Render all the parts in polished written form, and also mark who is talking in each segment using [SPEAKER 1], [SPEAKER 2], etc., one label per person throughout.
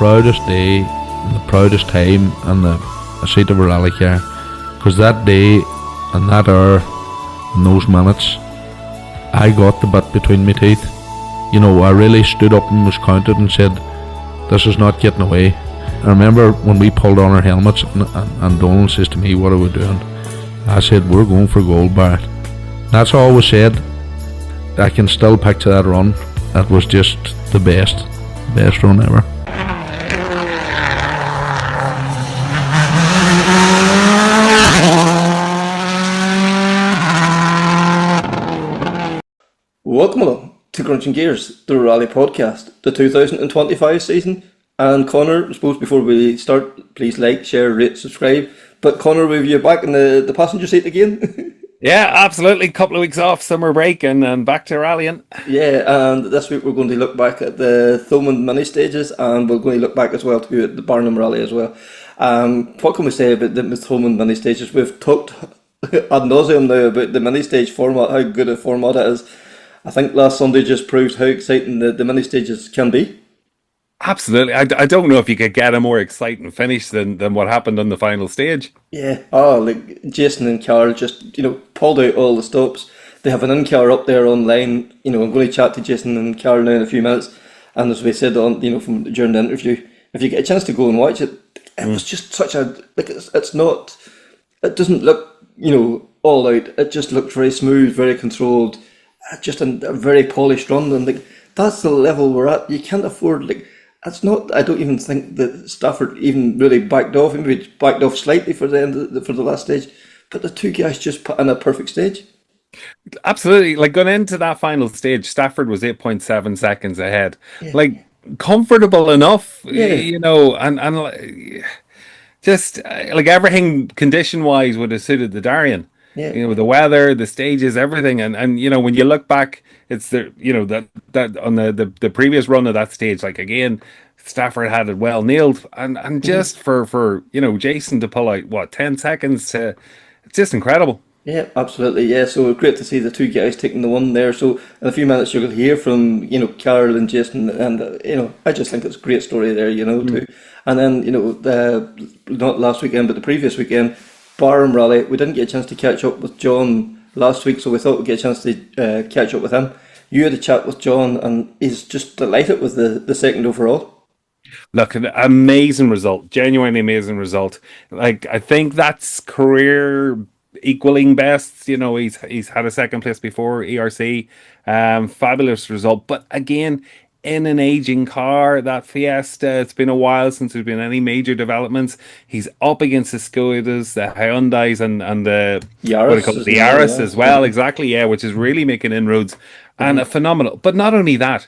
[SPEAKER 1] proudest day, and the proudest time, and the seat of a rally car, because that day and that hour and those minutes, I got the bit between my teeth. You know, I really stood up and was counted and said, this is not getting away. I remember when we pulled on our helmets and Donald says to me, what are we doing? I said, we're going for gold, Barrett. That's all was said. I can still picture that run. That was just the best run ever.
[SPEAKER 2] Welcome along to Krunching Gears, the Rally Podcast, the 2025 season. And Connor, I suppose before we start, please like, share, rate, subscribe. But Connor, will you back in the passenger seat again?
[SPEAKER 3] Yeah, absolutely. Couple of weeks off, summer break, and back to rallying.
[SPEAKER 2] Yeah, and this week we're going to look back at the Thomond Mini Stages, and we're going to look back as well to the Barum Rally as well. What can we say about the Thomond Mini Stages? We've talked ad nauseum now about the mini stage format, how good a format it is. I think last Sunday just proved how exciting the mini stages can be.
[SPEAKER 3] Absolutely. I don't know if you could get a more exciting finish than what happened on the final stage.
[SPEAKER 2] Yeah. Oh, like Jason and Karl just, pulled out all the stops. They have an in-car up there online. I'm going to chat to Jason and Karl now in a few minutes. And as we said on, during the interview, if you get a chance to go and watch it, it was just such a, it's not, it doesn't look, all out. It just looks very smooth, very controlled, just a very polished run. And that's the level we're at. You can't afford, it's not. I don't even think that Stafford even really backed off. Maybe backed off slightly for the for the last stage, but the two guys just put in a perfect stage.
[SPEAKER 3] Absolutely. Going into that final stage, Stafford was 8.7 seconds ahead. Yeah. Comfortable enough, and just everything condition wise would have suited the Darien.
[SPEAKER 2] Yeah.
[SPEAKER 3] The weather, the stages, everything, and when you look back, it's that on the previous run of that stage, again, Stafford had it well nailed, and just for Jason to pull out 10 seconds, it's just incredible.
[SPEAKER 2] Yeah, absolutely. Yeah, so great to see the two guys taking the one there. So in a few minutes you're going to hear from Karl and Jason, and I just think it's a great story there, too. And then not last weekend but the previous weekend, Barum Rally, we didn't get a chance to catch up with Jon last week, so we thought we'd get a chance to catch up with him. You had a chat with Jon, and he's just delighted with the second overall.
[SPEAKER 3] Look, an amazing result, genuinely amazing result. I think that's career equaling best. He's had a second place before ERC, fabulous result. But again, in an aging car, that Fiesta, it's been a while since there's been any major developments. He's up against the Skodas, the Hyundais, and the
[SPEAKER 2] Yaris,
[SPEAKER 3] the Yaris as well, exactly, yeah, which is really making inroads, and a phenomenal. But not only that,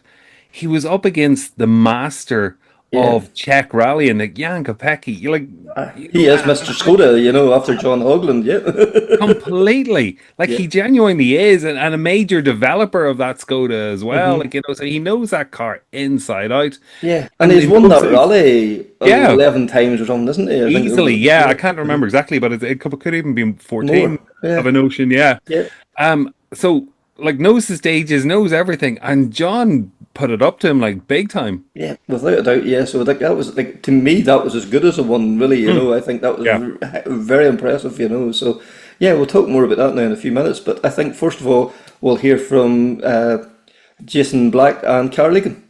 [SPEAKER 3] he was up against the master of Czech Rally and Jan Kopecky.
[SPEAKER 2] He is Mr. Skoda, after John Hogland, yeah.
[SPEAKER 3] Completely. He genuinely is, and a major developer of that Skoda as well. So he knows that car inside out.
[SPEAKER 2] Yeah, and he's won that rally 11 times or something, isn't he?
[SPEAKER 3] Easily, I can't remember exactly, but it could even be 14 of a notion, yeah. So, knows the stages, knows everything, and Jon put it up to him big time. Yeah,
[SPEAKER 2] without a doubt. Yeah, so that was to me that was as good as a one, really. I think that was very impressive. So we'll talk more about that now in a few minutes. But I think first of all we'll hear from Jason Black and Karl Egan.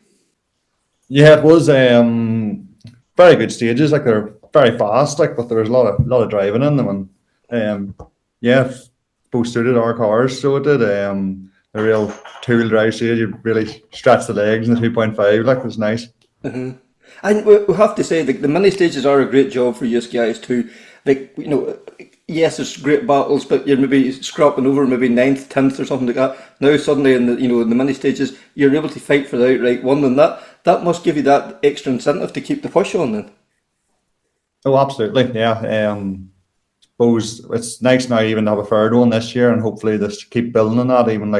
[SPEAKER 4] Yeah, it was very good stages. They're very fast. But there was a lot of driving in them, and both suited our cars. So it did. A real two-wheel drive stage, you really stretch the legs in the 2.5, it was nice.
[SPEAKER 2] Mm-hmm. And we have to say the mini stages are a great job for you guys too. Yes, it's great battles, but you're maybe scrapping over maybe 9th, 10th or something like that. Now suddenly in the mini stages you're able to fight for the outright one, and that must give you that extra incentive to keep the push on then.
[SPEAKER 4] Oh, absolutely, yeah. Suppose it's nice now even to have a third one this year, and hopefully just keep building on that. Even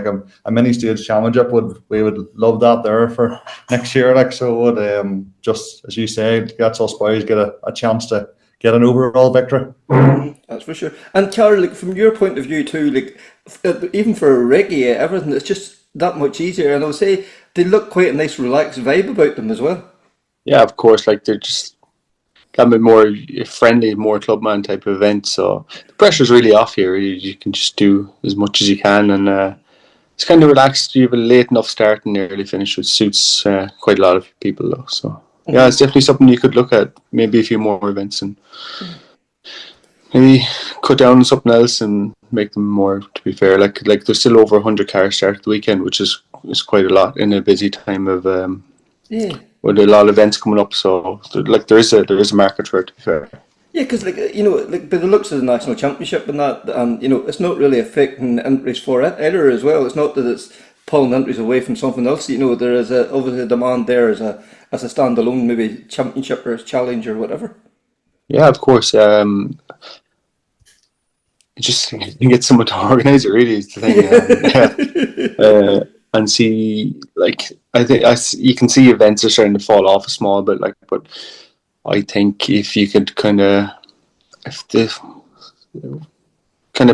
[SPEAKER 4] a mini stage championship we would love that there for next year. Just as you say, gets us boys get a chance to get an overall victory.
[SPEAKER 2] That's for sure. And Karl, from your point of view too, even for a recce, everything, it's just that much easier. And I would say they look quite a nice relaxed vibe about them as well.
[SPEAKER 5] Yeah, of course. Like they're just a bit more friendly, more clubman type of event. So the pressure's really off here. You can just do as much as you can, and it's kind of relaxed. You have a late enough start and early finish, which suits quite a lot of people, though. So yeah, it's definitely something you could look at. Maybe a few more events and maybe cut down on something else and make them more. To be fair, like there's still over 100 cars start the weekend, which is quite a lot in a busy time of with a lot of events coming up. So like there is a market for it. To be fair.
[SPEAKER 2] Yeah, because like by the looks of the national championship and that, and it's not really affecting entries for it either as well. It's not that it's pulling entries away from something else. There is obviously a demand there as a standalone maybe championship or challenge or whatever.
[SPEAKER 5] Yeah, of course. Just you can get someone to organise it. Really, is the thing. And see, like I think you can see events are starting to fall off a small bit. Like, but I think if you could kind of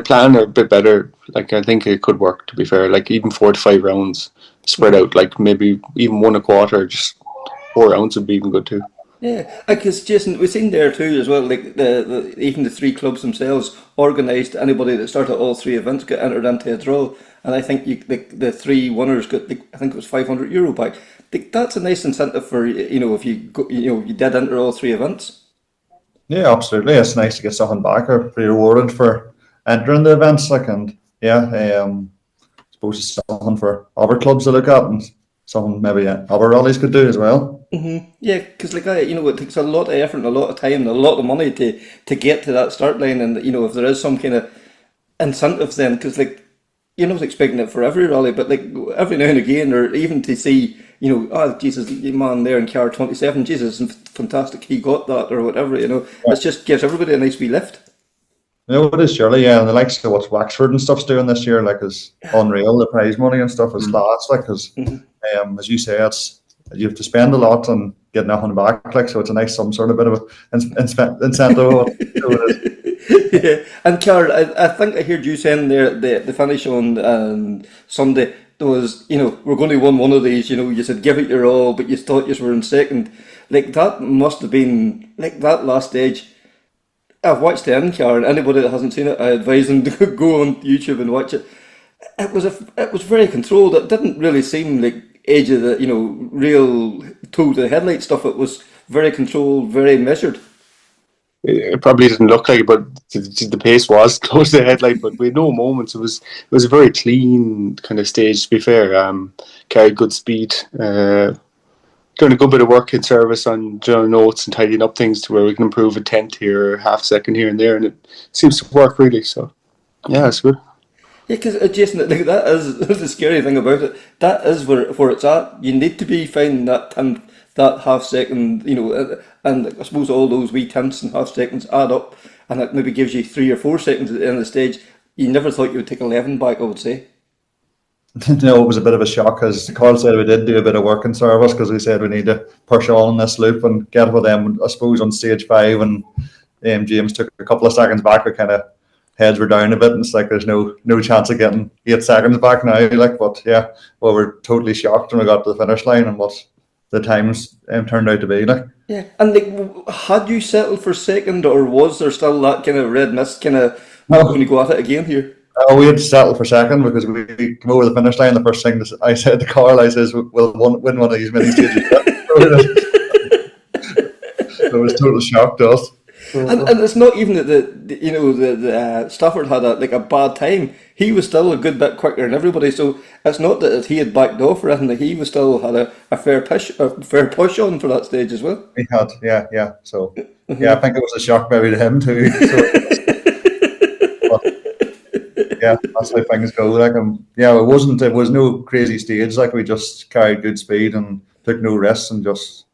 [SPEAKER 5] plan a bit better, like I think it could work. To be fair, like even 4 to 5 rounds spread out, like maybe even 1 1/4, just 4 rounds would be even good too.
[SPEAKER 2] Yeah, because Jason, we've seen there too as well. Like even the 3 clubs themselves organised. Anybody that started all 3 events got entered into a draw, and I think the 3 winners got I think it was €500 back. That's a nice incentive for if you go, you did enter all 3 events.
[SPEAKER 4] Yeah, absolutely. It's nice to get something back or be rewarded for entering the events. Like, and yeah, I suppose it's something for other clubs to look at and something maybe other rallies could do as well.
[SPEAKER 2] Mm-hmm. Yeah, because like it takes a lot of effort and a lot of time and a lot of money to get to that start line, and if there is some kind of incentive then, because like you're not expecting it for every rally, but like every now and again, or even to see oh Jesus, the man there in car 27, Jesus, fantastic, he got that or whatever, It just gives everybody a nice wee lift.
[SPEAKER 4] It is surely, yeah, and the likes of what Waxford and stuff's doing this year, like, is unreal. The prize money and stuff is class, like, because as you say, you have to spend a lot and get nothing back, like, so it's a nice some sort of bit of incentive.
[SPEAKER 2] Yeah, and Carl, I think I heard you saying there the finish on Sunday was, we're going to win one of these. You said give it your all, but you thought you were in second. Like that must have been like that last stage. I've watched the end, Carl. Anybody that hasn't seen it, I advise them to go on YouTube and watch it. It was very controlled. It didn't really seem like edge of the real toe to the headlight stuff. It was very controlled, very measured.
[SPEAKER 5] It probably didn't look like it, but the pace was close to the headlight. But we had no moments. It was a very clean kind of stage. To be fair, carried good speed. Doing a good bit of work in service on notes and tidying up things to where we can improve a 10th here, or half second here and there, and it seems to work really. So, yeah, it's good.
[SPEAKER 2] Yeah, because Jason, like, that is the scary thing about it. That is where it's at. You need to be finding that half second, and I suppose all those wee tenths and half seconds add up, and that maybe gives you 3 or 4 seconds at the end of the stage. You never thought you would take 11 back, I would say.
[SPEAKER 4] No, it was a bit of a shock, as Carl said. We did do a bit of work in service because we said we need to push on this loop and get with them. I suppose on stage 5, and James took a couple of seconds back, we kind of heads were down a bit, and it's like there's no chance of getting 8 seconds back now. Like, but yeah, well, we're totally shocked when we got to the finish line and what the times turned out to be like.
[SPEAKER 2] Yeah, and like, had you settled for second, or was there still that kind of red mist kind of going to go at it again here?
[SPEAKER 4] We had to settle for second because we came over the finish line. The first thing I said to Carl, I says, we'll win one of these mini stages. So it was total shock to us.
[SPEAKER 2] And it's not even that the Stafford had a bad time. He was still a good bit quicker than everybody. So it's not that he had backed off or anything. That he was still had a fair push on for that stage as well.
[SPEAKER 4] He had, yeah. So yeah, I think it was a shock maybe to him too. So, yeah, that's how things go. Like, it was no crazy stage. Like, we just carried good speed and took no risks, and just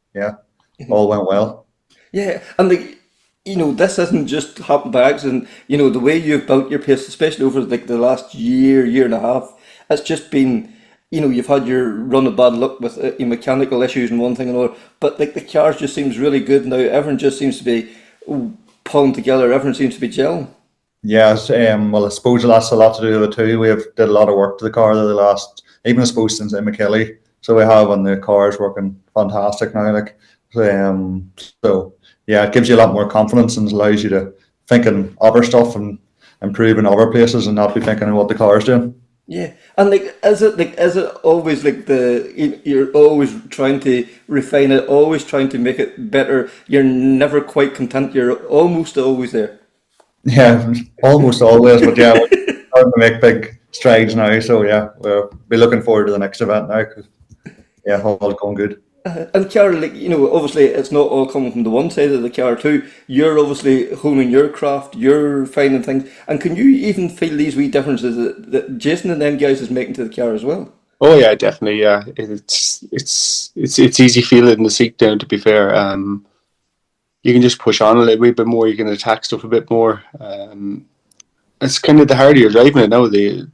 [SPEAKER 4] all went well.
[SPEAKER 2] Yeah, and this isn't just happened by accident. The way you've built your pace, especially over like the last year and a half, it's just been, you've had your run of bad luck with mechanical issues and one thing and another. But like the car just seems really good now. Everyone just seems to be pulling together. Everyone seems to be gelling.
[SPEAKER 4] Yes, well, I suppose that's a lot to do with it too. We have did a lot of work to the car the last, even I suppose since McKelly. So we have, and the car is working fantastic now. Like, So yeah, it gives you a lot more confidence and allows you to think in other stuff and improve in other places and not be thinking of what the car's doing.
[SPEAKER 2] Yeah, and is it always you're always trying to refine it, always trying to make it better. You're never quite content. You're almost always there.
[SPEAKER 4] Yeah, almost always, but yeah, we're starting to make big strides now. So yeah, we'll be looking forward to the next event now. 'Cause, yeah, all going good.
[SPEAKER 2] And Carol, obviously it's not all coming from the one side of the car too. You're obviously honing your craft, you're finding things. And can you even feel these wee differences that Jason and them guys is making to the car as well?
[SPEAKER 5] Oh yeah, definitely. Yeah, it's easy feeling the seat down. To be fair, you can just push on a little bit more. You can attack stuff a bit more. It's kind of the harder you're driving it now. The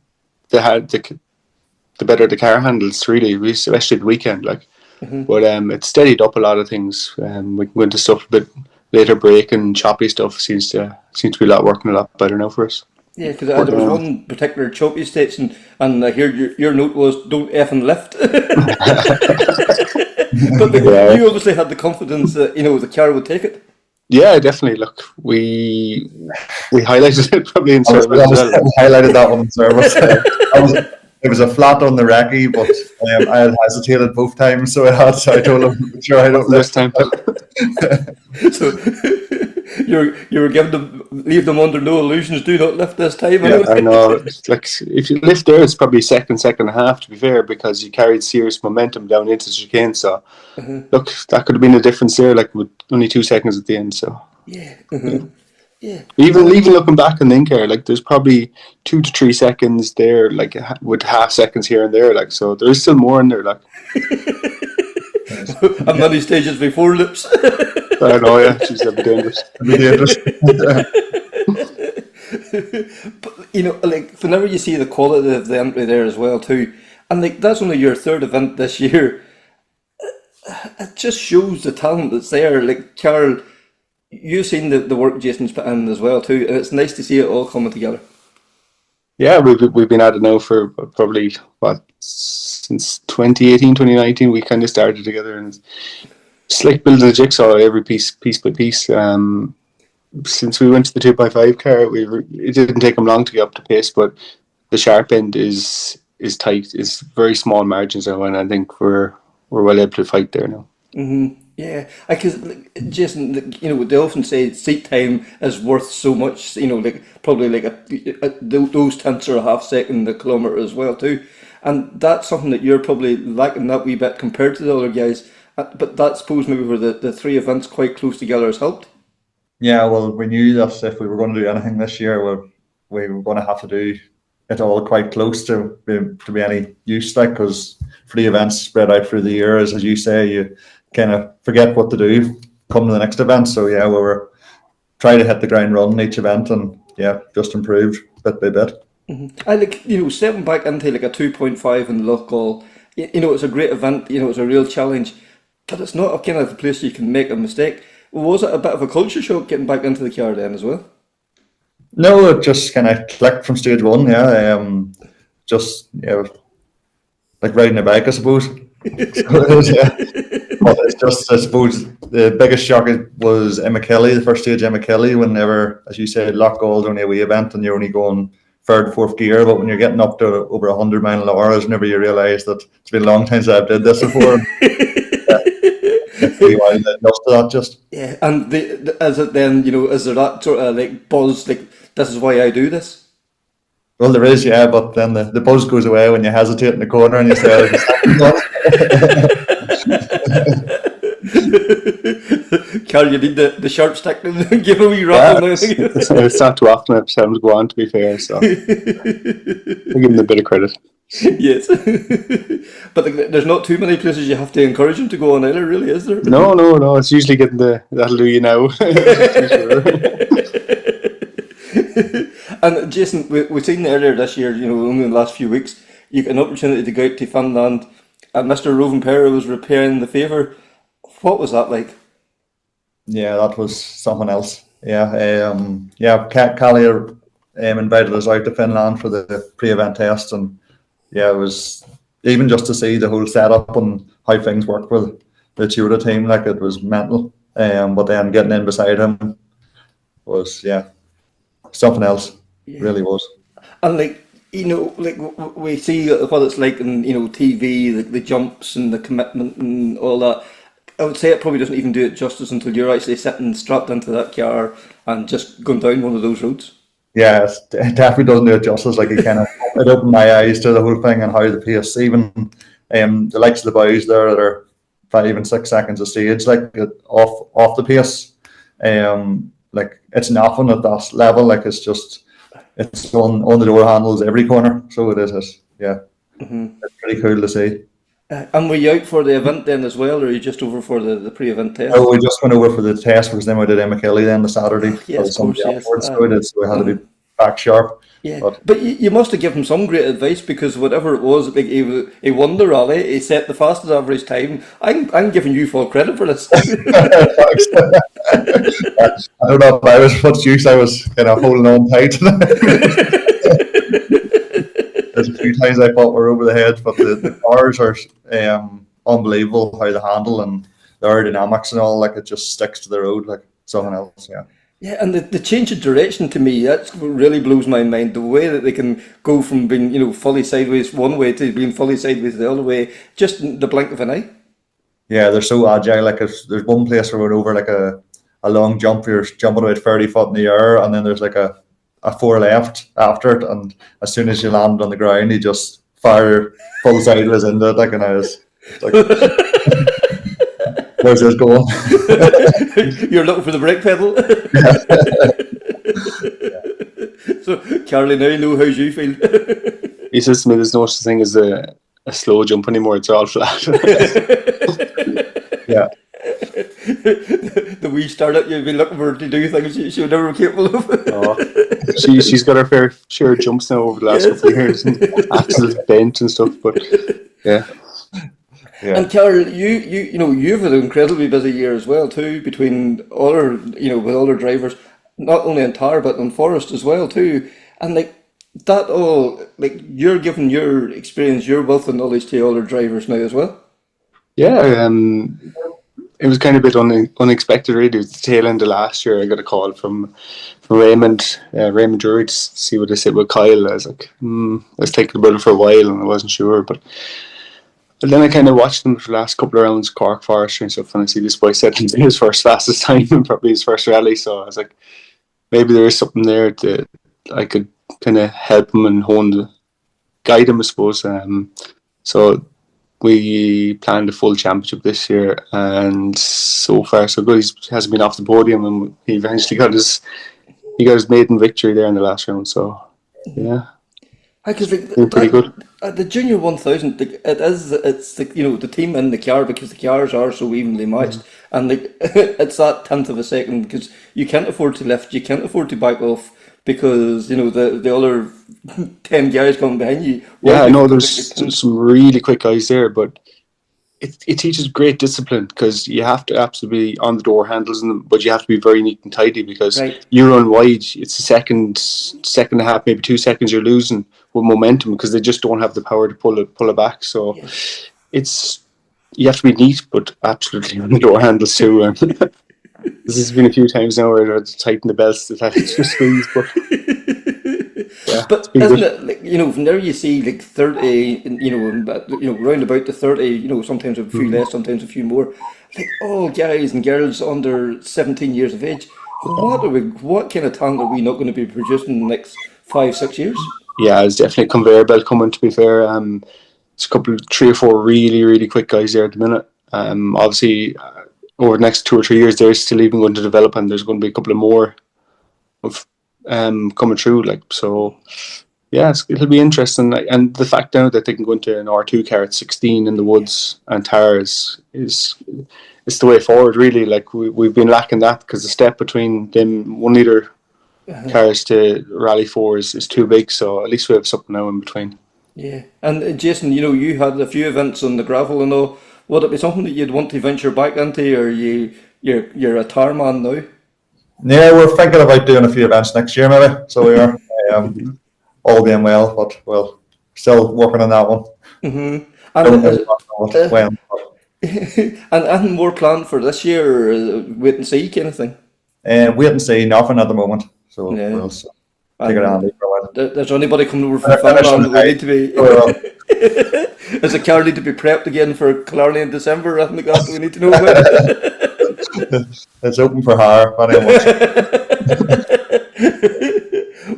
[SPEAKER 5] better the car handles, really, especially the weekend. But it's steadied up a lot of things. We can go into stuff a bit later, brake and choppy stuff seems to be working a lot better now for us.
[SPEAKER 2] Yeah, because there was one particular choppy station, and I hear your note was "Don't effing lift." But you obviously had the confidence that the car would take it.
[SPEAKER 4] Yeah, definitely. Look, we highlighted it probably in service as well. We highlighted that one in service. It was a flat on the recce, but I had hesitated both times, so I told him, "Sure, I don't this time."
[SPEAKER 2] So you were given to leave them under no illusions. Do not lift this time.
[SPEAKER 5] Yeah, I know. It's like if you lift there, it's probably second and a half, to be fair, because you carried serious momentum down into the chicane. So look, that could have been a difference there, like with only 2 seconds at the end. So
[SPEAKER 2] yeah. Yeah.
[SPEAKER 5] Even looking back on the in-car, like there's probably 2 to 3 seconds there, like with half seconds here and there, like so there's still more in there, like.
[SPEAKER 2] And many stages before lips.
[SPEAKER 5] I know, yeah, she's a bit dangerous.
[SPEAKER 2] But whenever you see the quality of the entry there as well too, and that's only your third event this year, it just shows the talent that's there. Like Carol, you've seen the work Jason's put in as well too, and it's nice to see it all coming together.
[SPEAKER 5] Yeah, we've been at it now for probably since 2018, 2019. We kind of started together, and it's like building a jigsaw, every piece by piece. Since we went to the 2x5 car, it didn't take them long to get up to pace, but the sharp end is tight. It's very small margins now, and I think we're well able to fight there now.
[SPEAKER 2] Mm-hmm. Yeah, because Jason, they often say seat time is worth so much. Probably those tenths or a half second a kilometre as well too, and that's something that you're probably lacking that wee bit compared to the other guys. But that suppose maybe where the 3 events quite close together has helped.
[SPEAKER 4] Yeah, well, we knew that if we were going to do anything this year, we were going to have to do it all quite close to be any use, like, because 3 events spread out through the year, as you say, you kind of forget what to do come to the next event. So yeah, we were trying to hit the ground running each event, and yeah, just improved bit by bit.
[SPEAKER 2] Mm-hmm. I stepping back into like a 2.5 in Loughgall, it's a great event, it's a real challenge, but it's not a kind of a place you can make a mistake. Was it a bit of a culture shock getting back into the car then as well?
[SPEAKER 4] No, it just kind of clicked from stage 1. Yeah, like riding a bike, I suppose. So it is, yeah. But it's just, I suppose, the biggest shock was Emma-Kelly, the first stage Emma-Kelly, whenever, as you said, Loughgall is only a wee event and you're only going 3rd, 4th gear, but when you're getting up to over 100 mile an hour, is whenever you realise that it's been a long time since I've did this before. That just.
[SPEAKER 2] Yeah, and is it then, is there that sort of like buzz, like, this is why I do this?
[SPEAKER 4] Well, there is, yeah, but then the buzz goes away when you hesitate in the corner and you say,
[SPEAKER 2] Carl, you need the sharp stick to give a wee rattle.
[SPEAKER 5] It's not too often I've seen him go on, to be fair, so I'll give him a bit of credit.
[SPEAKER 2] Yes. But there's not too many places you have to encourage him to go on either, really, is there?
[SPEAKER 5] No, it's usually getting that'll do you now.
[SPEAKER 2] And Jason, we've seen earlier this year, only in the last few weeks, you got an opportunity to go out to Finland, and Mr. Rovenpera was repairing the favour. What was that like?
[SPEAKER 4] Yeah, that was something else. Yeah, Callier invited us out to Finland for the pre-event test, and yeah, it was even just to see the whole setup and how things work with the Toyota team, like it was mental. But then getting in beside him was something else. Really was.
[SPEAKER 2] And like, you know, like we see what it's like in, you know, TV, the jumps and the commitment and all that. I would say it probably doesn't even do it justice until you're actually sitting strapped into that car and just going down one of those roads.
[SPEAKER 4] Yeah, it definitely doesn't do it justice. Like it opened my eyes to the whole thing and how the pace, even the likes of the boys there that are 5 and 6 seconds a stage, like off the pace. Like it's nothing at that level. Like it's on the door handles every corner. So it is. Yeah, It's pretty cool to see.
[SPEAKER 2] And were you out for the event then as well, or are you just over for the pre-event test?
[SPEAKER 4] Oh, we just went over for the test because then we did McKinley then the Saturday.
[SPEAKER 2] Yes, of course, yes.
[SPEAKER 4] So we had to be back sharp.
[SPEAKER 2] Yeah, but you must have given him some great advice, because whatever it was, like he won the rally, he set the fastest average time. I'm giving you full credit for this.
[SPEAKER 4] I don't know if I was much use. I was kind of holding on tight. There's a few times I thought we were over the head, but the cars are unbelievable how they handle and the aerodynamics and all. Like it just sticks to the road like something else. Yeah.
[SPEAKER 2] Yeah, and the change of direction, to me, that really blows my mind. The way that they can go from being, you know, fully sideways one way to being fully sideways the other way, just in the blink of an eye.
[SPEAKER 4] Yeah, they're so agile. Like there's one place where we're over like a long jump, you're jumping about 30 foot in the air, and then there's like a 4 left after it, and as soon as you land on the ground, you just fire full sideways into it. Like, and I was like, where's this going?
[SPEAKER 2] You're looking for the brake pedal. So, Carly, now you know how you feel.
[SPEAKER 5] He says to me, there's no such thing as a slow jump anymore. It's all flat.
[SPEAKER 4] Yeah.
[SPEAKER 2] The wee startup you've been looking for her to do things she would never be capable of.
[SPEAKER 5] She's got her fair share of jumps now over the last couple of years, and axles bent and stuff. But yeah.
[SPEAKER 2] And Carol, you know you've had an incredibly busy year as well too, between all our, you know, with all our drivers, not only in Tar but on Forest as well too, and like that all, like you're giving your experience, your wealth of knowledge to all our drivers now as well.
[SPEAKER 5] Yeah, it was kind of a bit unexpected really. It was the tail end of last year. I got a call from Raymond Drury to see what they said with Kyle. I was like, I was thinking about it for a while and I wasn't sure, but then I kind of watched them for the last couple of rounds, Cork, Forest and stuff, and I see this boy settling to his first fastest time and probably his first rally, so I was like, maybe there is something there that I could kind of help him and guide him, I suppose. So we planned a full championship this year, and so far so good. He hasn't been off the podium, and he eventually got his maiden victory there in the last round. So yeah,
[SPEAKER 2] because
[SPEAKER 5] pretty good.
[SPEAKER 2] The Junior 1000, it's the, you know, the team in the car, because the cars are so evenly matched, and it's that tenth of a second, because you can't afford to lift, you can't afford to back off, because you know the other 10 guys coming behind you.
[SPEAKER 5] Yeah, I know there's some really quick guys there, but it teaches great discipline, because you have to absolutely be on the door handles, but you have to be very neat and tidy, because you run wide, it's a second and a half, maybe 2 seconds you're losing with momentum, because they just don't have the power to pull it back. So you have to be neat, but absolutely on the door handles too. This has been a few times now where I had to tighten the belts to that extra squeeze, but yeah.
[SPEAKER 2] But isn't it, like, you know, from there you see like 30, round about the 30, you know, sometimes a few less, sometimes a few more, like all guys and girls under 17 years of age. What kind of talent are we not going to be producing in the next 5-6 years?
[SPEAKER 5] Yeah, it's definitely a conveyor belt coming, to be fair. It's a couple, 3 or 4 really, really quick guys there at the minute. Obviously, over the next 2 or 3 years, they're still even going to develop, and there's going to be a couple of more of coming through. Like, so, yeah, it'll be interesting. And the fact now that they can go into an R2 car at 16 in the woods and Tar is the way forward, really. Like, we've been lacking that, because the step between them 1 litre cars to Rally 4 is too big, so at least we have something now in between.
[SPEAKER 2] Yeah, and Jason, you know, you had a few events on the gravel and all. Would it be something that you'd want to venture back into, or you're a Tar man now?
[SPEAKER 4] Yeah, we're thinking about doing a few events next year, maybe. So we are all being well, but still working on that one.
[SPEAKER 2] Mm-hmm. And And more planned for this year, or wait and see kind of thing.
[SPEAKER 4] Wait and see, nothing at the moment. So
[SPEAKER 2] Yeah.
[SPEAKER 4] we'll take it handy for a while.
[SPEAKER 2] There's anybody coming over from
[SPEAKER 4] Finish
[SPEAKER 2] Finland?
[SPEAKER 4] on
[SPEAKER 2] We
[SPEAKER 4] high.
[SPEAKER 2] need to be. Does the car need to be prepped again for Killarney in December? I think that we need to know about.
[SPEAKER 4] It's open for hire. If anyone wants it.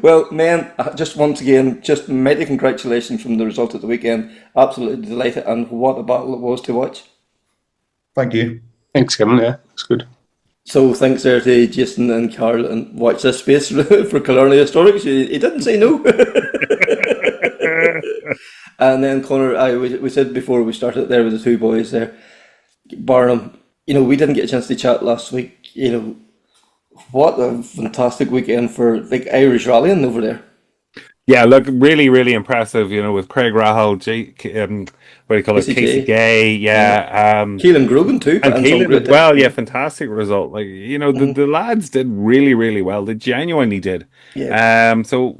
[SPEAKER 2] Well, man, just once again, just mighty congratulations from the result of the weekend. Absolutely delighted, and what a battle it was to watch.
[SPEAKER 4] Thank you.
[SPEAKER 5] Thanks, Kevin. Yeah, it's good.
[SPEAKER 2] So thanks there to Jason and Carl, and watch this space for Killarney Historics. He didn't say no. And then Connor, we said before we started there with the two boys there, Barum, we didn't get a chance to chat last week. What a fantastic weekend for Irish rallying over there.
[SPEAKER 3] Yeah, look, really, really impressive. With Craig Rahal, what do you call it, Casey Gay, yeah,
[SPEAKER 2] Keelan Grogan too,
[SPEAKER 3] and Keelan as well. Yeah, fantastic result. The lads did really, really well. They genuinely did.
[SPEAKER 2] Yeah.
[SPEAKER 3] So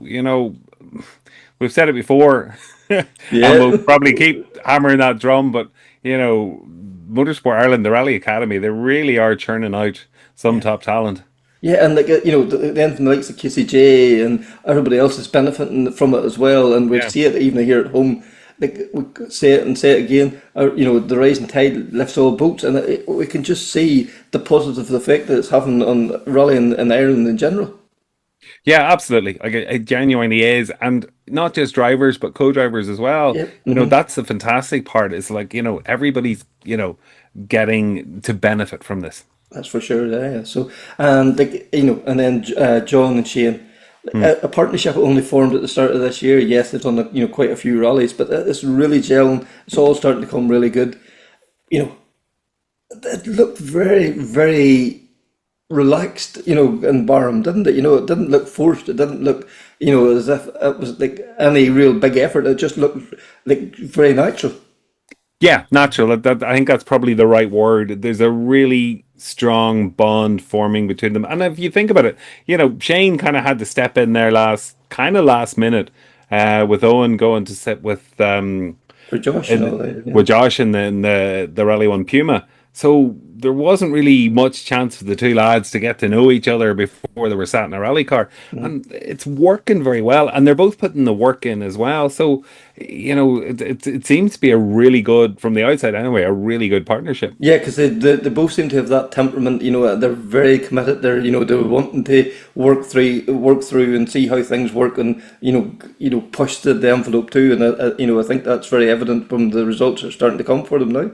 [SPEAKER 3] we've said it before, and we'll probably keep hammering that drum. But Motorsport Ireland, the Rally Academy, they really are churning out some top talent.
[SPEAKER 2] Yeah, and then the likes of Casey J and everybody else is benefiting from it as well, and we see it even here at home. We say it and say it again. The rising tide lifts all boats, and we can just see the positive effect that it's having on rallying in Ireland in general.
[SPEAKER 3] Yeah, absolutely. It genuinely is, and not just drivers but co-drivers as well.
[SPEAKER 2] Yep.
[SPEAKER 3] That's the fantastic part. It's everybody's getting to benefit from this.
[SPEAKER 2] That's for sure. Yeah. So and and then John and Shane, a partnership only formed at the start of this year. Yes, they've done quite a few rallies, but it's really gelling. It's all starting to come really good. It looked very, very relaxed, in Barum, didn't it? It didn't look forced. It didn't look, as if it was any real big effort. It just looked very natural.
[SPEAKER 3] Yeah, natural. I think that's probably the right word. There's a really strong bond forming between them. And if you think about it, Shane kind of had to step in there last minute, with Owen going to sit with
[SPEAKER 2] For Josh and all that. Yeah.
[SPEAKER 3] with Josh in the Rally 1 Puma. So there wasn't really much chance for the two lads to get to know each other before they were sat in a rally car. And it's working very well. And they're both putting the work in as well. So, it seems to be a really good, from the outside anyway, a really good partnership.
[SPEAKER 2] Yeah, because they both seem to have that temperament. They're very committed. They're they're wanting to work through and see how things work, and push the envelope too. And I think that's very evident from the results that are starting to come for them now.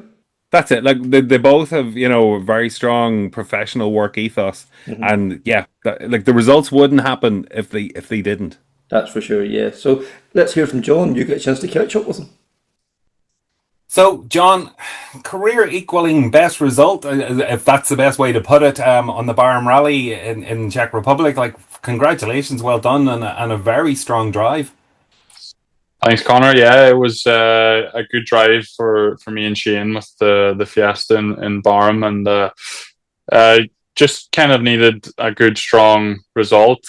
[SPEAKER 3] That's it. They both have a very strong professional work ethos, and the results wouldn't happen if they didn't.
[SPEAKER 2] That's for sure. Yeah. So let's hear from John. You get a chance to catch up with him.
[SPEAKER 3] So, John, career equaling best result, if that's the best way to put it, on the Barum Rally in Czech Republic. Congratulations, well done, and a very strong drive.
[SPEAKER 6] Thanks, Connor. Yeah, it was a good drive for me and Shane with the Fiesta in Barum, and just kind of needed a good, strong result.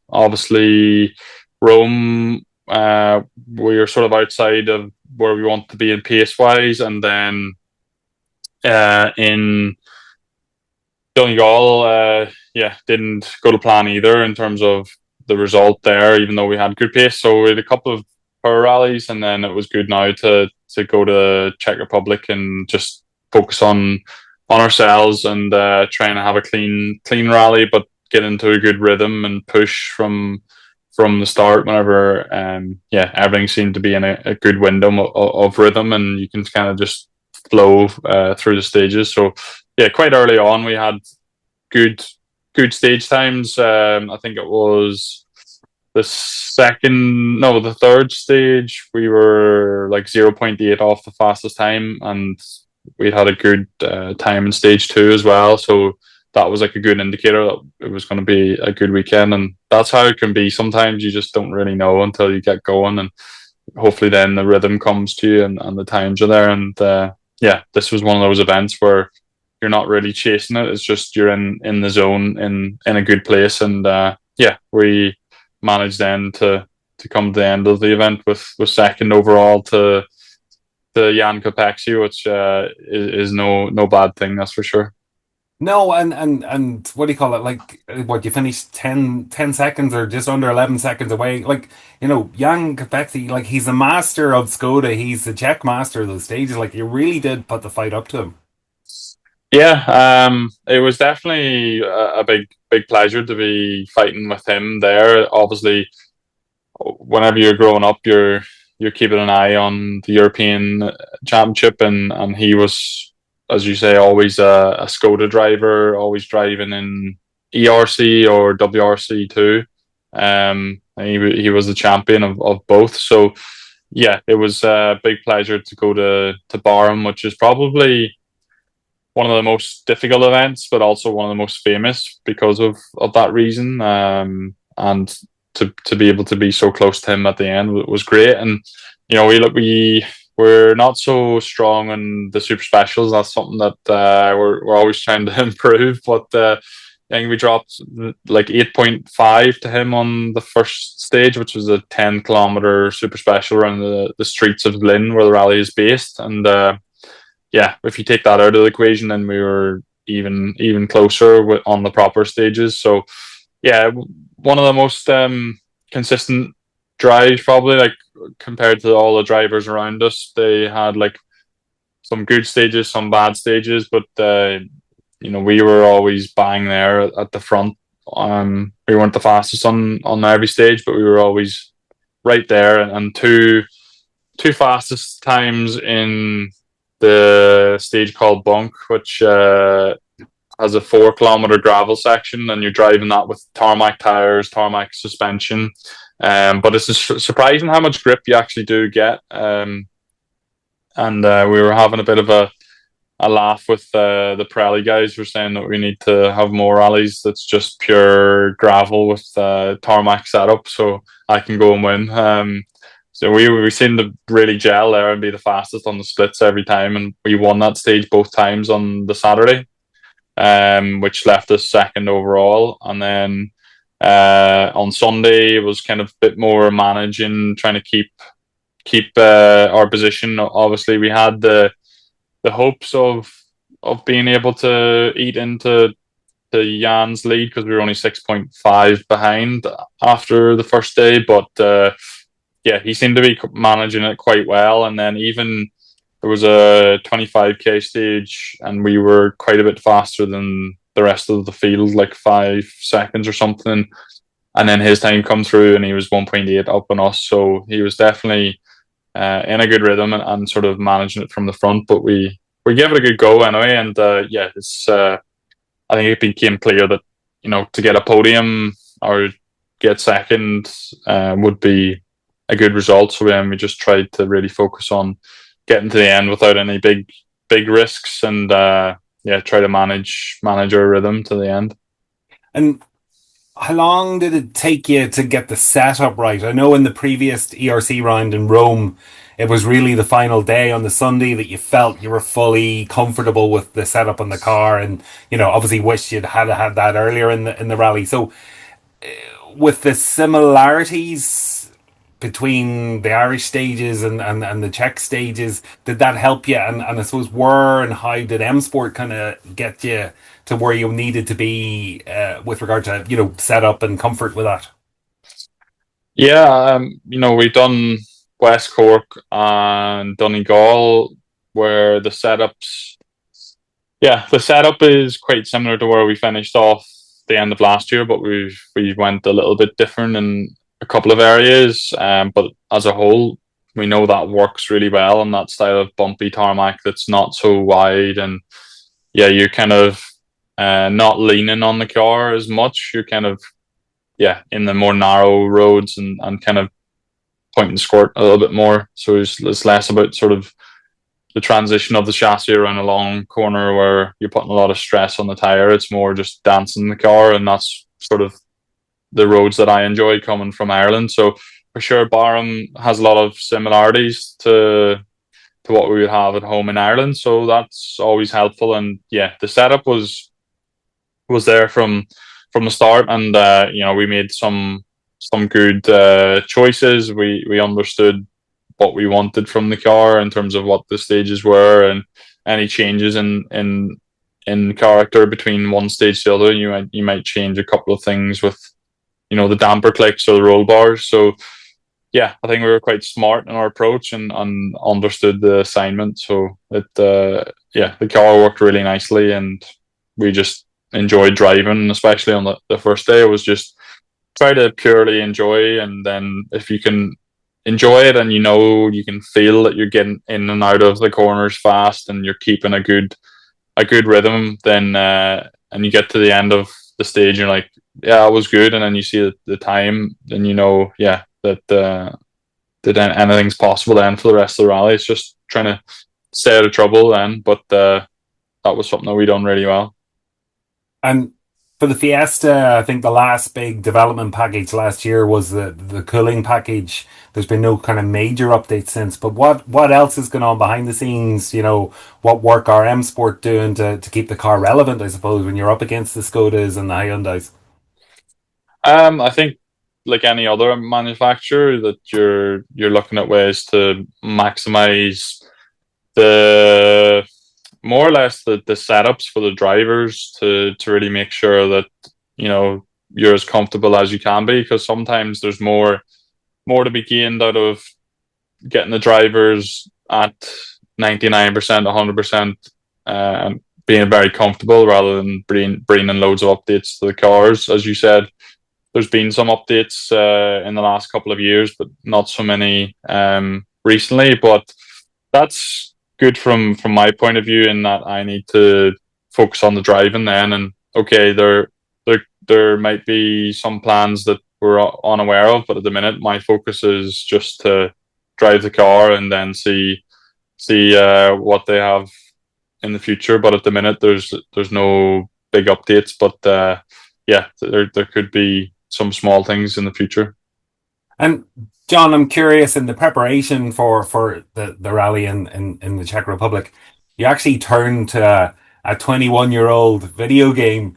[SPEAKER 6] Obviously, Rome, we were sort of outside of where we want to be in pace-wise, and then in Donegal, didn't go to plan either in terms of the result there, even though we had good pace. So we had a couple of power rallies, and then it was good now to go to Czech Republic and just focus on ourselves and trying to have a clean rally, but get into a good rhythm and push from the start whenever everything seemed to be in a good window of rhythm, and you can kind of just flow through the stages. So quite early on we had good stage times. I think it was the third stage we were 0.8 off the fastest time, and we had a good time in stage 2 as well. So that was a good indicator that it was going to be a good weekend, and that's how it can be. Sometimes you just don't really know until you get going, and hopefully then the rhythm comes to you and the times are there. And this was one of those events where you're not really chasing it. It's just you're in the zone in a good place, and we managed then to come to the end of the event with second overall to to Jan Kopecki, which is no bad thing, that's for sure.
[SPEAKER 3] No, and what do you call it? Like, what, you finished 10 seconds or just under 11 seconds away. Like, Jan Kopecki, like, he's a master of Skoda. He's the Czech master of those stages. Like, you really did put the fight up to him.
[SPEAKER 6] Yeah, it was definitely a big pleasure to be fighting with him there. Obviously, whenever you're growing up, you're keeping an eye on the European Championship, and he was, as you say, always a Skoda driver, always driving in ERC or WRC too. He was the champion of both. So yeah, it was a big pleasure to go to Barum, which is probably one of the most difficult events, but also one of the most famous because of that reason. And to be able to be so close to him at the end was great. And we're not so strong in the super specials. That's something that we're always trying to improve. But I think we dropped like 8.5 to him on the first stage, which was a 10-kilometer super special around the streets of Zlín, where the rally is based. And if you take that out of the equation, then we were even closer on the proper stages. So yeah, one of the most consistent drives, probably, like, compared to all the drivers around us. They had like some good stages, some bad stages, but we were always bang there at the front. We weren't the fastest on every stage, but we were always right there. And two fastest times in the stage called Bunk, which has a 4-kilometer gravel section, and you're driving that with tarmac tires, tarmac suspension. But it's surprising how much grip you actually do get. And we were having a bit of a laugh with the Pirelli guys. Were saying that we need to have more rallies that's just pure gravel with tarmac setup, so I can go and win. So we seemed to really gel there and be the fastest on the splits every time, and we won that stage both times on the Saturday, which left us second overall. And then on Sunday it was kind of a bit more managing, trying to keep our position. Obviously, we had the hopes of being able to eat into Jan's lead because we were only 6.5 behind after the first day, but he seemed to be managing it quite well. And then even there was a 25k stage, and we were quite a bit faster than the rest of the field, like 5 seconds or something. And then his time come through, and he was 1.8 up on us. So he was definitely in a good rhythm and sort of managing it from the front. But we gave it a good go anyway. And it's I think it became clear that to get a podium or get second would be a good result. So then we just tried to really focus on getting to the end without any big risks, and try to manage our rhythm to the end.
[SPEAKER 3] And how long did it take you to get the setup right? I know in the previous ERC round in Rome, it was really the final day on the Sunday that you felt you were fully comfortable with the setup on the car, and obviously wish you'd had that earlier in the rally. So with the similarities between the Irish stages and the Czech stages, did that help you? And I suppose where and how did M Sport kind of get you to where you needed to be with regard to setup and comfort with that?
[SPEAKER 6] Yeah, we've done West Cork and Donegal, where the setup is quite similar to where we finished off the end of last year, but we went a little bit different in a couple of areas. But as a whole, we know that works really well, and that style of bumpy tarmac that's not so wide, and you're kind of not leaning on the car as much. You're kind of in the more narrow roads and kind of point and squirt a little bit more. So it's less about sort of the transition of the chassis around a long corner where you're putting a lot of stress on the tire. It's more just dancing the car, and that's sort of the roads that I enjoy coming from Ireland. So for sure, Barum has a lot of similarities to what we would have at home in Ireland. So that's always helpful. And the setup was there from the start, and we made some good choices. We understood what we wanted from the car in terms of what the stages were, and any changes in character between one stage to the other. You might change a couple of things with, the damper clicks or the roll bars. So yeah, I think we were quite smart in our approach and understood the assignment. So the car worked really nicely, and we just enjoyed driving, especially on the first day. It was just try to purely enjoy, and then if you can enjoy it and you can feel that you're getting in and out of the corners fast and you're keeping a good rhythm, then and you get to the end of the stage, you're like, yeah, it was good, and then you see the time, then that anything's possible then for the rest of the rally. It's just trying to stay out of trouble then, but that was something that we done really well.
[SPEAKER 3] And for the Fiesta, I think the last big development package last year was the cooling package. There's been no kind of major updates since, but what else is going on behind the scenes? What work are M Sport doing to keep the car relevant, I suppose, when you're up against the Skodas and the Hyundais?
[SPEAKER 6] I think, like any other manufacturer, that you're looking at ways to maximize the more or less the setups for the drivers to really make sure that you're as comfortable as you can be, because sometimes there's more to be gained out of getting the drivers at 99%, 100%, and being very comfortable, rather than bringing loads of updates to the cars. As you said, there's been some updates in the last couple of years, but not so many recently. But that's good from my point of view, in that I need to focus on the driving then. And okay, there might be some plans that we're unaware of, but at the minute my focus is just to drive the car and then see what they have in the future. But at the minute there's no big updates, but there could be some small things in the future.
[SPEAKER 3] And Jon, I'm curious, in the preparation for the rally in the Czech Republic, you actually turned to a 21-year-old video game,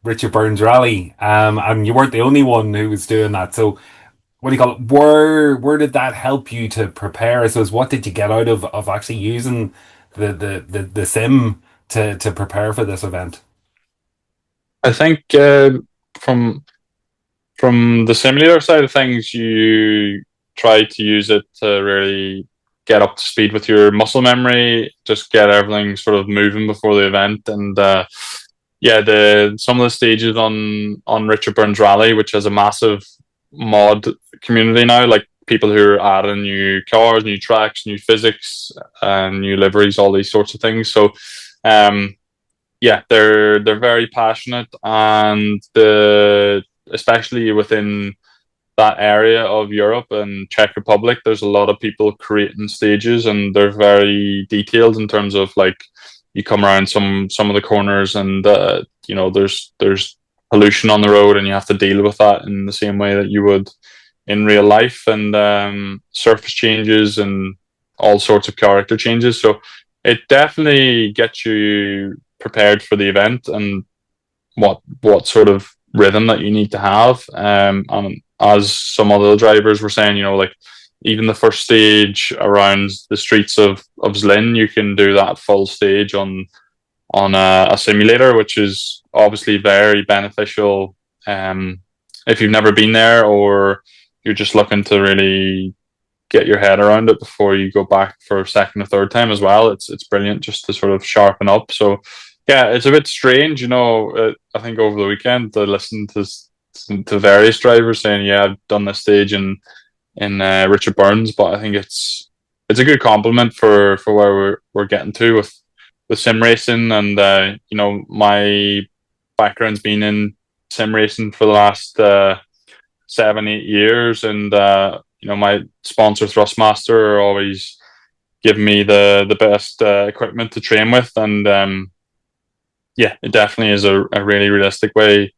[SPEAKER 3] Richard Burns Rally, and you weren't the only one who was doing that. So what do you call it? Where did that help you to prepare? So what did you get out of actually using the sim to prepare for this event?
[SPEAKER 6] I think from the simulator side of things, you try to use it to really get up to speed with your muscle memory, just get everything sort of moving before the event. And some of the stages on Richard Burns Rally, which has a massive mod community now, like people who are adding new cars, new tracks, new physics, new liveries, all these sorts of things. So they're very passionate, and especially within that area of Europe and Czech Republic, there's a lot of people creating stages, and they're very detailed in terms of, like, you come around some of the corners and there's pollution on the road, and you have to deal with that in the same way that you would in real life, and surface changes and all sorts of character changes. So it definitely gets you prepared for the event and what sort of rhythm that you need to have. And as some other drivers were saying, like even the first stage around the streets of Zlín, you can do that full stage on a simulator, which is obviously very beneficial if you've never been there, or you're just looking to really get your head around it before you go back for a second or third time as well. It's brilliant just to sort of sharpen up. So yeah, it's a bit strange, I think over the weekend I listened to various drivers saying, yeah, I've done this stage in Richard Burns, but I think it's a good compliment for where we're getting to with sim racing. And my background's been in sim racing for the last 7-8 years, and my sponsor Thrustmaster are always giving me the best equipment to train with, and it definitely is a really realistic way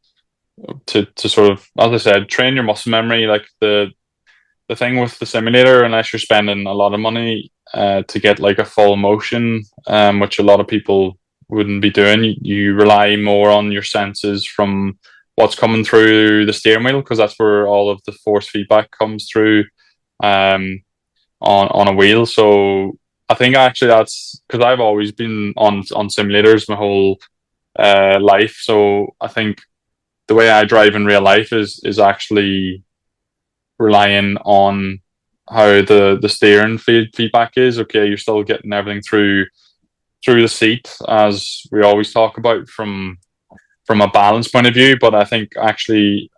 [SPEAKER 6] to sort of, as I said, train your muscle memory. Like the thing with the simulator, unless you're spending a lot of money to get like a full motion, which a lot of people wouldn't be doing, you rely more on your senses from what's coming through the steering wheel, because that's where all of the force feedback comes through. on a wheel. So I think actually that's because I've always been on simulators my whole life. So I think the way I drive in real life is actually relying on how the steering feedback is. Okay, you're still getting everything through the seat, as we always talk about from a balance point of view. But I think actually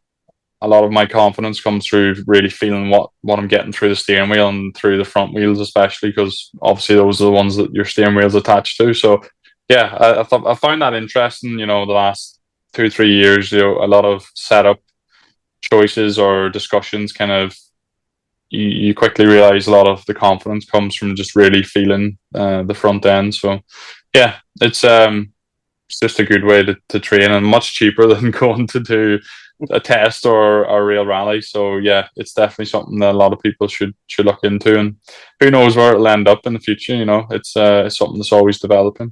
[SPEAKER 6] a lot of my confidence comes through really feeling what I'm getting through the steering wheel and through the front wheels, especially because obviously those are the ones that your steering wheel's attached to. So yeah, I found that interesting. The last 2-3 years, a lot of setup choices or discussions kind of you quickly realize a lot of the confidence comes from just really feeling the front end. So yeah, it's just a good way to train and much cheaper than going to do a test or a real rally. So yeah, it's definitely something that a lot of people should look into, and who knows where it'll end up in the future. It's something that's always developing.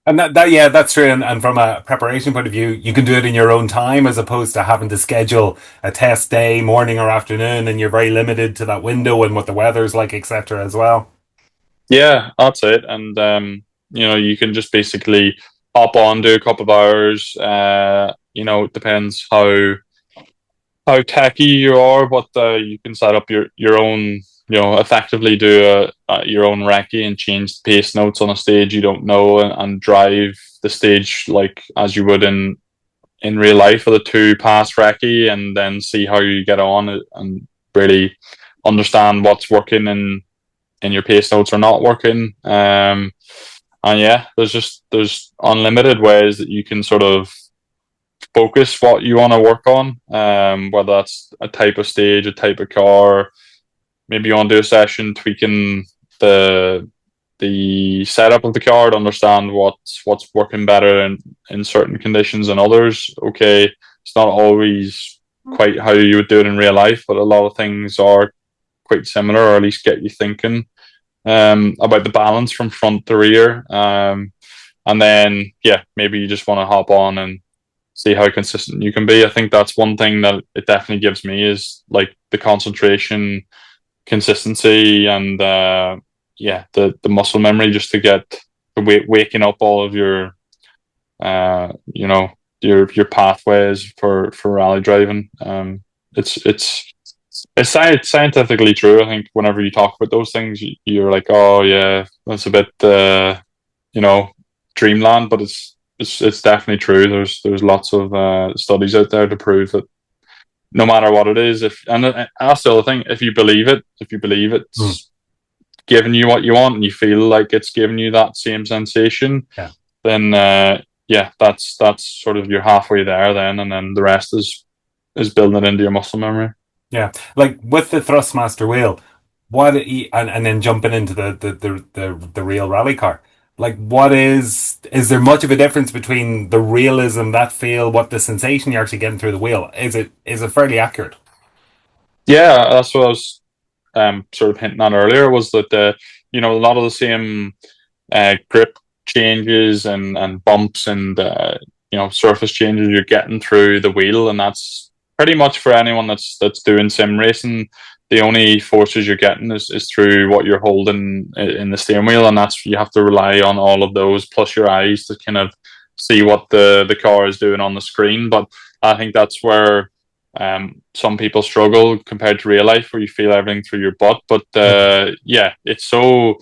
[SPEAKER 3] And yeah, that's true. And from a preparation point of view, you can do it in your own time as opposed to having to schedule a test day, morning or afternoon, and you're very limited to that window and what the weather's like, etc. as well.
[SPEAKER 6] Yeah, that's it. And you can just basically hop on, do a couple of hours. It depends how techy you are, but you can set up your own. Effectively do your own recce and change the pace notes on a stage you don't know, and drive the stage like as you would in real life with a 2-pass recce, and then see how you get on and really understand what's working in your pace notes or not working. And yeah, there's unlimited ways that you can sort of focus what you want to work on, whether that's a type of stage, a type of car. Maybe you want to do a session tweaking the setup of the car to understand what's working better in certain conditions than others. Okay, it's not always quite how you would do it in real life, but a lot of things are quite similar, or at least get you thinking about the balance from front to rear. And then yeah, maybe you just want to hop on and see how consistent you can be. I think that's one thing that it definitely gives me is like the concentration, consistency, and the muscle memory, just to get waking up all of your your pathways for rally driving. It's scientifically true. I think whenever you talk about those things, you're like, oh yeah, that's a bit dreamland, but it's definitely true. There's lots of studies out there to prove that no matter what it is, and that's the other thing, if you believe it's giving you what you want and you feel like it's giving you that same sensation, then that's sort of you're halfway there then, and then the rest is building it into your muscle memory.
[SPEAKER 3] Yeah, like with the Thrustmaster wheel, and then jumping into the real rally car. Like, is there much of a difference between the realism, that feel, what the sensation you're actually getting through the wheel? Is it fairly accurate?
[SPEAKER 6] Yeah, that's what I was sort of hinting at earlier, was that a lot of the same grip changes and bumps and surface changes you're getting through the wheel, and that's pretty much for anyone that's doing sim racing. The only forces you're getting is through what you're holding in the steering wheel, and that's, you have to rely on all of those plus your eyes to kind of see what the car is doing on the screen. But I think that's where some people struggle compared to real life, where you feel everything through your butt. But it's so,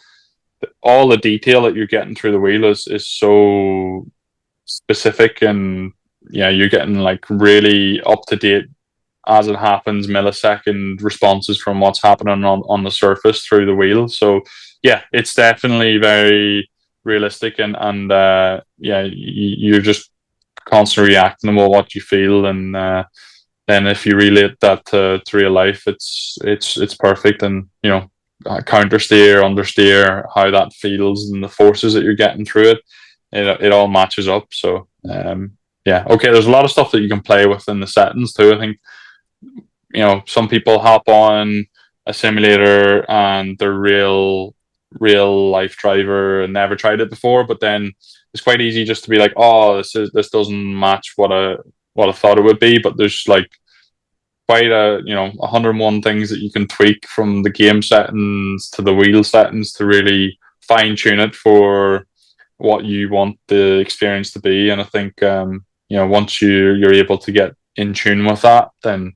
[SPEAKER 6] all the detail that you're getting through the wheel is so specific, and you're getting like really up to date, as it happens, millisecond responses from what's happening on the surface through the wheel. So yeah, it's definitely very realistic, and you're just constantly reacting to what you feel, and then if you relate that to real life, it's perfect. And counter steer, understeer, how that feels, and the forces that you're getting through it all matches up. So okay, there's a lot of stuff that you can play with in the settings too. I think some people hop on a simulator and they're real life driver and never tried it before, but then it's quite easy just to be like, oh, this doesn't match what I thought it would be. But there's like quite 101 things that you can tweak, from the game settings to the wheel settings, to really fine tune it for what you want the experience to be. And I think once you're able to get in tune with that, then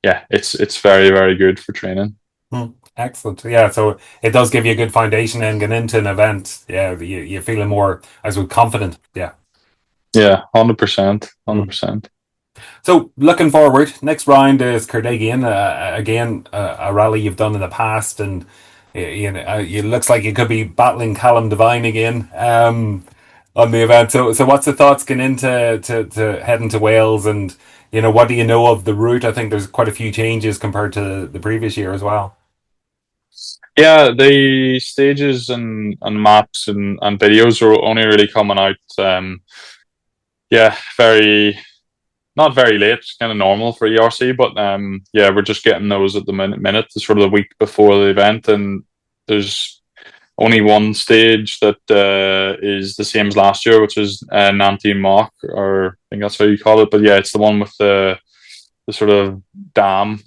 [SPEAKER 6] yeah, it's very, very good for training.
[SPEAKER 3] Excellent. Yeah, so it does give you a good foundation and get into an event. Yeah, you're feeling more, as well, confident. Yeah.
[SPEAKER 6] Yeah, 100%. 100%.
[SPEAKER 3] So looking forward, next round is Cardigan, again a rally you've done in the past, and it looks like you could be battling Callum Devine again on the event. So what's the thoughts going into to heading to Wales, and what do you know of the route? I think there's quite a few changes compared to the previous year as well.
[SPEAKER 6] Yeah, the stages and maps and videos are only really coming out. Very not very late, kind of normal for ERC, but we're just getting those at the minute, sort of the week before the event, and there's only one stage that is the same as last year, which is Nanty Mock, or I think that's how you call it. But yeah, it's the one with the sort of dam.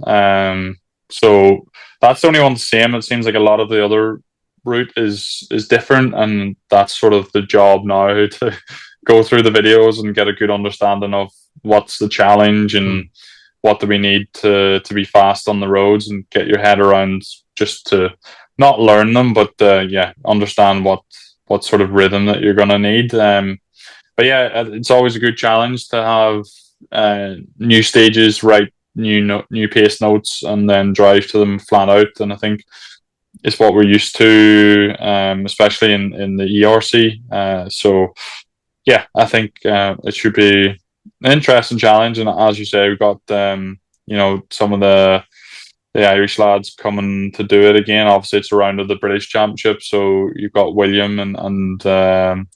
[SPEAKER 6] So that's the only one the same. It seems like a lot of the other route is different, and that's sort of the job now, to go through the videos and get a good understanding of what's the challenge and what do we need to be fast on the roads, and get your head around, just to not learn them, but understand what sort of rhythm that you're going to need. But yeah, it's always a good challenge to have new stages, write new pace notes, and then drive to them flat out. And I think it's what we're used to, especially in the ERC. So yeah, I think it should be an interesting challenge. And as you say, we've got some of the Irish lads coming to do it again. Obviously, it's a round of the British Championship, so you've got William and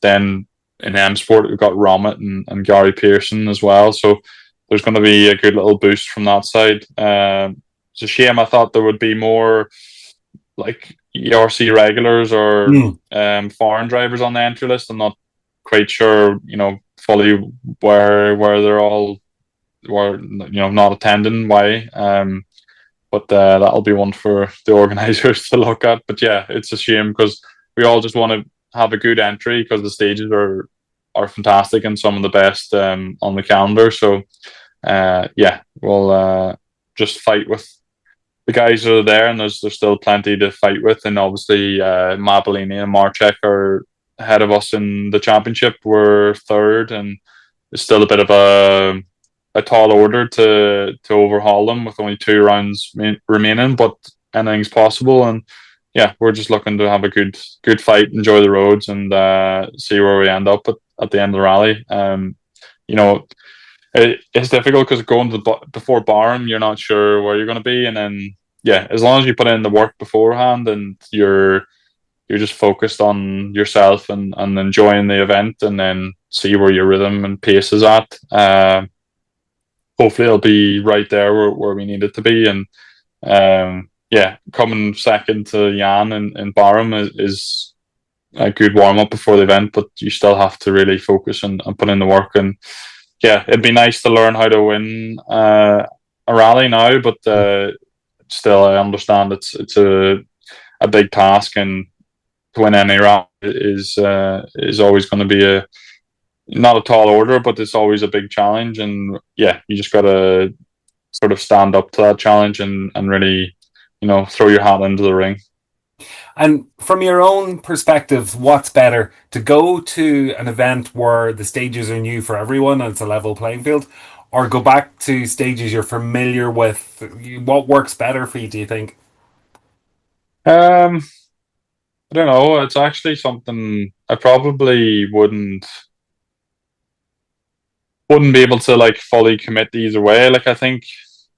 [SPEAKER 6] then in M Sport we've got Romit and Gary Pearson as well. So there's going to be a good little boost from that side. It's a shame. I thought there would be more like ERC regulars or foreign drivers on the entry list. I'm not quite sure, fully where they're all were, not attending. Why? But that'll be one for the organisers to look at. But yeah, it's a shame, because we all just want to have a good entry, because the stages are fantastic and some of the best on the calendar. So we'll just fight with the guys that are there, and there's still plenty to fight with. And obviously Mabellini and Marchek are ahead of us in the championship. We're third, and it's still a bit of a tall order to overhaul them with only 2 rounds remaining, but anything's possible. And yeah, we're just looking to have a good fight, enjoy the roads, and see where we end up at the end of the rally. It's difficult, because going before Barum, you're not sure where you're going to be, and then as long as you put in the work beforehand, and you're just focused on yourself and enjoying the event, and then see where your rhythm and pace is at. Hopefully it'll be right there where we need it to be. And coming second to Jan in Barum is a good warm up before the event, but you still have to really focus and put in the work. And yeah, it'd be nice to learn how to win a rally now, but still, I understand it's a big task, and to win any rally is always going to be not a tall order, but it's always a big challenge. And yeah, you just got to sort of stand up to that challenge and really, throw your hat into the ring.
[SPEAKER 3] And from your own perspective, what's better, to go to an event where the stages are new for everyone and it's a level playing field, or go back to stages you're familiar with? What works better for you, do you think?
[SPEAKER 6] I don't know. It's actually something I probably wouldn't be able to like fully commit either way. Like, I think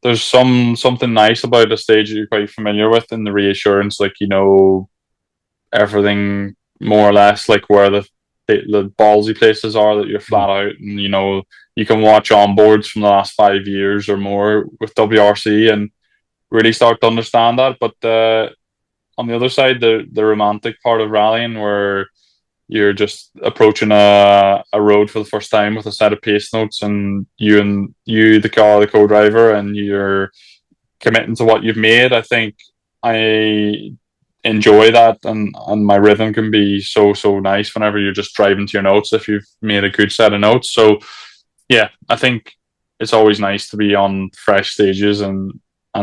[SPEAKER 6] there's something nice about a stage that you're quite familiar with, and the reassurance, like, everything more or less, like where the ballsy places are that you're flat out, and you can watch onboards from the last 5 years or more with WRC and really start to understand that. But on the other side, the romantic part of rallying, where you're just approaching a road for the first time with a set of pace notes, and you the co-driver, and you're committing to what you've made. I think I enjoy that, and my rhythm can be so nice whenever you're just driving to your notes if you've made a good set of notes. So yeah, I think it's always nice to be on fresh stages, and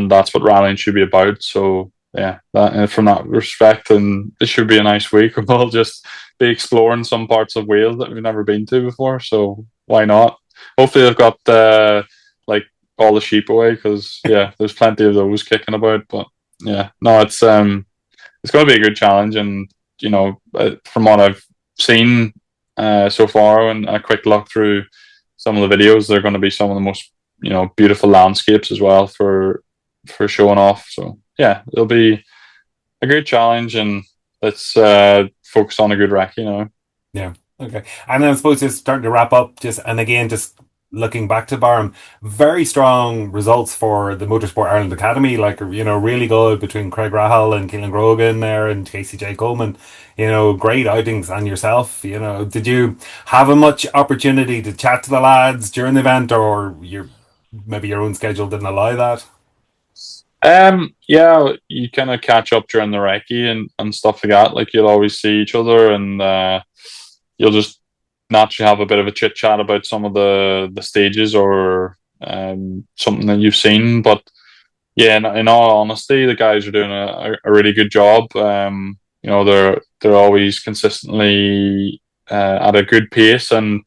[SPEAKER 6] that's what rallying should be about. So yeah, from that respect, and it should be a nice week. We'll just be exploring some parts of Wales that we've never been to before. So why not? Hopefully, they've got like all the sheep away, because yeah, there's plenty of those kicking about. But yeah, no, it's going to be a good challenge, and from what I've seen so far, and a quick look through some of the videos, they're going to be some of the most beautiful landscapes as well for showing off. So yeah, it'll be a good challenge, and let's focus on a good wreck.
[SPEAKER 3] Yeah. Okay. And then I suppose just starting to wrap up, just looking back to Barum, very strong results for the Motorsport Ireland Academy, like, really good between Craig Rahal and Keelan Grogan there and Casey J. Coleman, great outings. And yourself, did you have a much opportunity to chat to the lads during the event, or maybe your own schedule didn't allow that?
[SPEAKER 6] Yeah, you kind of catch up during the recce and stuff like that. Like, you'll always see each other, and you'll just naturally have a bit of a chit chat about some of the stages, or something that you've seen. But yeah, in all honesty, the guys are doing a really good job. They're always consistently at a good pace, and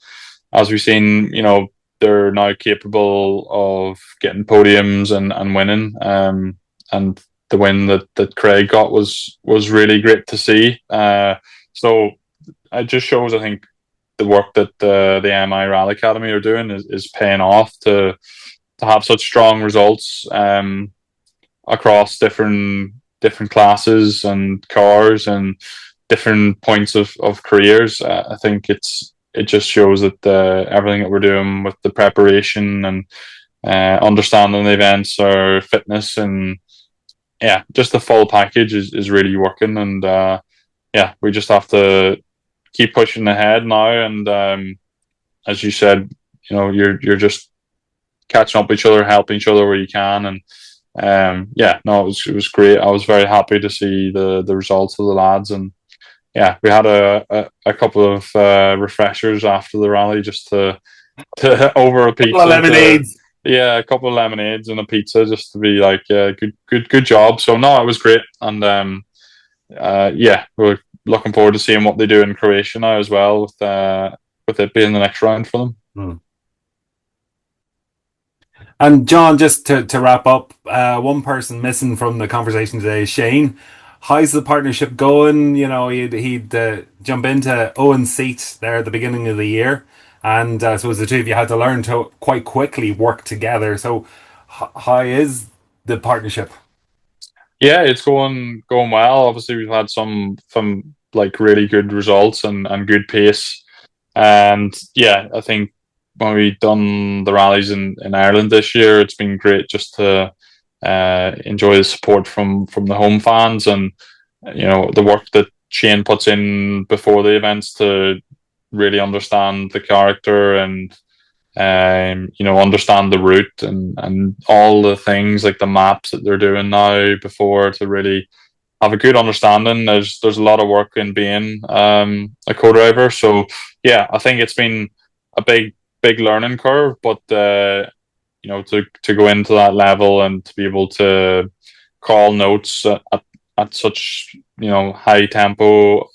[SPEAKER 6] as we've seen, they're now capable of getting podiums and winning. And the win that Craig got was really great to see. So it just shows, I think, the work that the MI Rally Academy are doing is paying off to have such strong results across different classes and cars and different points of careers. I think it just shows that everything that we're doing with the preparation and understanding the events, or fitness, and yeah, just the full package is really working. And yeah, we just have to keep pushing ahead now. And as you said, you're just catching up with each other, helping each other where you can. And yeah, no, it was great. I was very happy to see the results of the lads. And yeah, we had a couple of refreshers after the rally, just to over a pizza.
[SPEAKER 3] Lemonades.
[SPEAKER 6] Yeah, a couple of lemonades and a pizza, just to be like, good job. So no, it was great. And yeah, we're looking forward to seeing what they do in Croatia now as well, with it being the next round for them.
[SPEAKER 3] And John, just to wrap up, one person missing from the conversation today is Shane. How's the partnership going? He'd jump into Owen's seat there at the beginning of the year, and I suppose the two of you had to learn to quite quickly work together. So how is the partnership?
[SPEAKER 6] Yeah, it's going well. Obviously, we've had some like really good results and good pace. And yeah, I think when we've done the rallies in Ireland this year, it's been great just to enjoy the support from the home fans, and the work that Shane puts in before the events to really understand the character, and understand the route, and all the things like the maps that they're doing now before, to really have a good understanding. There's a lot of work in being a co-driver. So yeah, I think it's been a big learning curve, but to go into that level and to be able to call notes at such high tempo,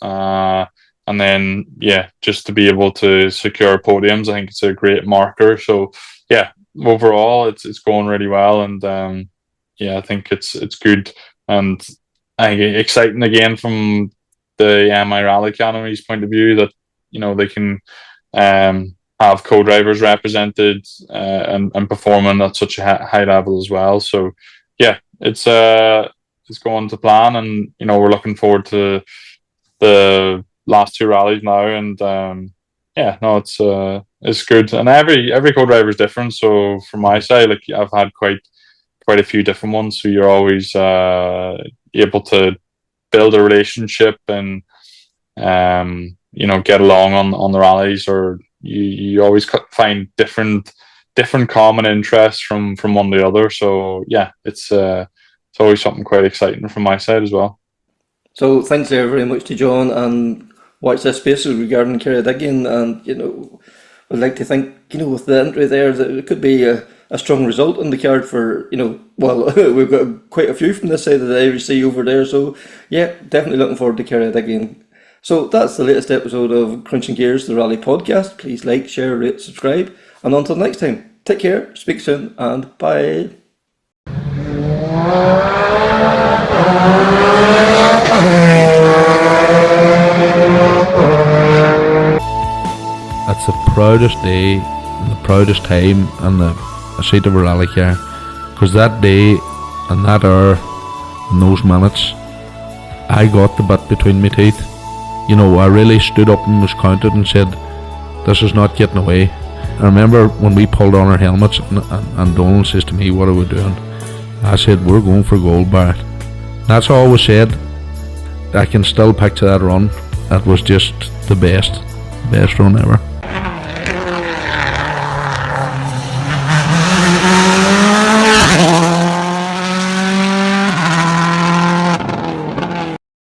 [SPEAKER 6] and then yeah, just to be able to secure podiums, I think it's a great marker. So yeah, overall it's going really well, and yeah, I think it's good, and I think exciting again from the MI Rally Academy's point of view, that they can have co-drivers represented and performing at such a high level as well. So yeah, it's going to plan, and we're looking forward to the last two rallies now. And yeah, no, it's good, and every co-driver is different. So from my side, like, I've had quite a few different ones, so you're always able to build a relationship and get along on the rallies, or you always find different common interests from one to the other. So yeah, it's always something quite exciting from my side as well.
[SPEAKER 2] So thanks there very much to John, and watch this space regarding Carradickin, and I'd like to think with the entry there that it could be a strong result on the card for well, we've got quite a few from this side of the Irish Sea over there, so yeah, definitely looking forward to Carradickin. So that's the latest episode of Crunching Gears, the Rally Podcast. Please like, share, rate, subscribe, and until next time, take care, speak soon, and bye.
[SPEAKER 1] That's the proudest day and the proudest time on the seat of a rally car, because that day and that hour and those minutes, I got the bit between my teeth. I really stood up and was counted and said, this is not getting away. I remember when we pulled on our helmets and Donald says to me, what are we doing? I said, we're going for gold, Barrett. That's all was said. I can still picture that run. That was just the best run ever.